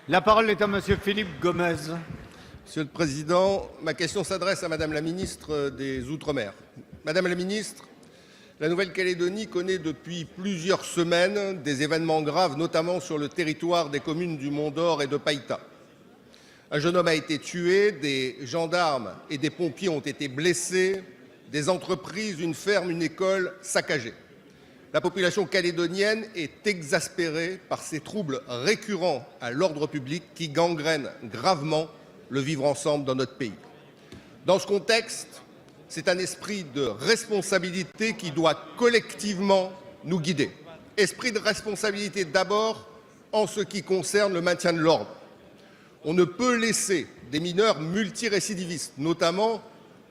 La parole est à Monsieur Philippe Gomez. Monsieur le Président, ma question s'adresse à Madame la ministre des Outre-mer. Madame la ministre, la Nouvelle-Calédonie connaît depuis plusieurs semaines des événements graves, notamment sur le territoire des communes du Mont-d'Or et de Païta. Un jeune homme a été tué, des gendarmes et des pompiers ont été blessés, des entreprises, une ferme, une école saccagées. La population calédonienne est exaspérée par ces troubles récurrents à l'ordre public qui gangrènent gravement le vivre ensemble dans notre pays. Dans ce contexte, c'est un esprit de responsabilité qui doit collectivement nous guider. Esprit de responsabilité d'abord en ce qui concerne le maintien de l'ordre. On ne peut laisser des mineurs multirécidivistes, notamment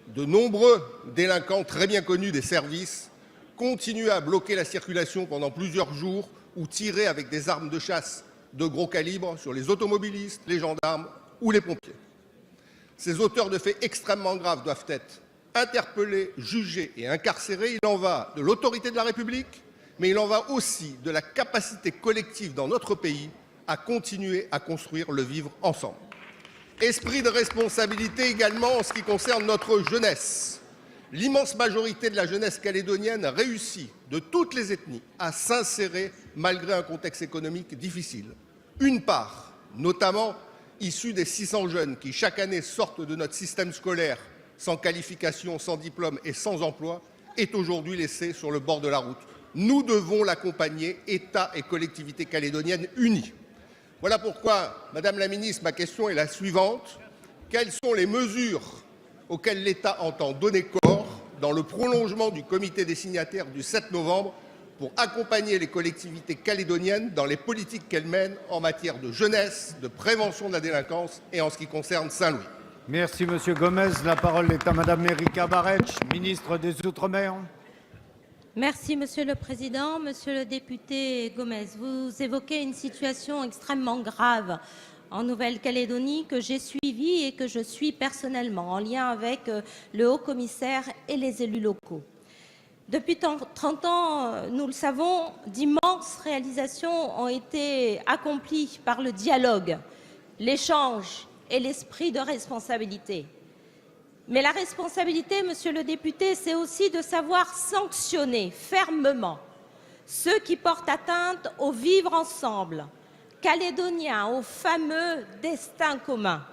de nombreux délinquants très bien connus des services, continuer à bloquer la circulation pendant plusieurs jours ou tirer avec des armes de chasse de gros calibre sur les automobilistes, les gendarmes ou les pompiers. Ces auteurs de faits extrêmement graves doivent être interpellés, jugés et incarcérés. Il en va de l'autorité de la République, mais il en va aussi de la capacité collective dans notre pays à continuer à construire le vivre ensemble. Esprit de responsabilité également en ce qui concerne notre jeunesse. L'immense majorité de la jeunesse calédonienne réussit, de toutes les ethnies, à s'insérer malgré un contexte économique difficile. Une part, notamment issue des 600 jeunes qui chaque année sortent de notre système scolaire sans qualification, sans diplôme et sans emploi, est aujourd'hui laissée sur le bord de la route. Nous devons l'accompagner, État et collectivités calédoniennes unis. Voilà pourquoi, Madame la Ministre, ma question est la suivante. Quelles sont les mesures auxquelles l'État entend donner corps dans le prolongement du comité des signataires du 7 novembre pour accompagner les collectivités calédoniennes dans les politiques qu'elles mènent en matière de jeunesse, de prévention de la délinquance et en ce qui concerne Saint-Louis? Merci Monsieur Gomez. La parole est à Madame Erika Baretch, ministre des Outre-mer. Merci Monsieur le Président. Monsieur le député Gomez, vous évoquez une situation extrêmement grave en Nouvelle-Calédonie que j'ai suivie et que je suis personnellement en lien avec le haut-commissaire et les élus locaux. Depuis 30 ans, nous le savons, d'immenses réalisations ont été accomplies par le dialogue, l'échange et l'esprit de responsabilité. Mais la responsabilité, monsieur le député, c'est aussi de savoir sanctionner fermement ceux qui portent atteinte au vivre ensemble calédonien, au fameux destin commun.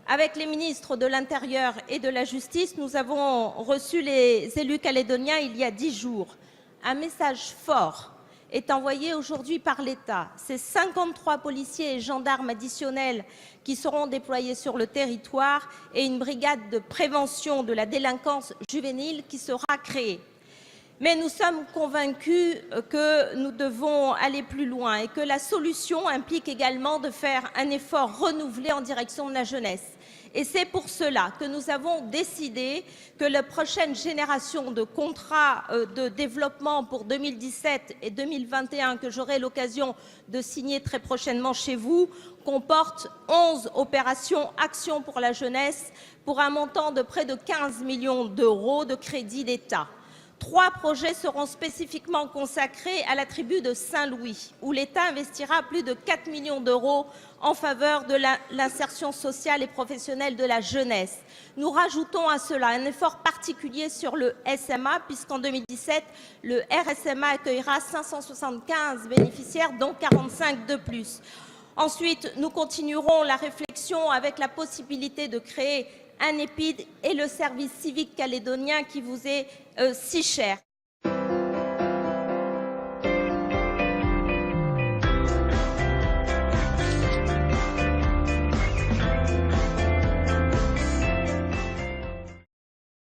Avec les ministres de l'Intérieur et de la Justice, nous avons reçu les élus calédoniens il y a 10 jours. Un message fort est envoyé aujourd'hui par l'État. C'est 53 policiers et gendarmes additionnels qui seront déployés sur le territoire et une brigade de prévention de la délinquance juvénile qui sera créée. Mais nous sommes convaincus que nous devons aller plus loin et que la solution implique également de faire un effort renouvelé en direction de la jeunesse. Et c'est pour cela que nous avons décidé que la prochaine génération de contrats de développement pour 2017 et 2021, que j'aurai l'occasion de signer très prochainement chez vous, comporte 11 opérations Action pour la jeunesse pour un montant de près de 15 millions d'euros de crédit d'État. 3 projets seront spécifiquement consacrés à la tribu de Saint-Louis, où l'État investira plus de 4 millions d'euros en faveur de l'insertion sociale et professionnelle de la jeunesse. Nous rajoutons à cela un effort particulier sur le SMA, puisqu'en 2017, le RSMA accueillera 575 bénéficiaires, dont 45 de plus. Ensuite, nous continuerons la réflexion avec la possibilité de créer un EPID et le service civique calédonien qui vous est si cher.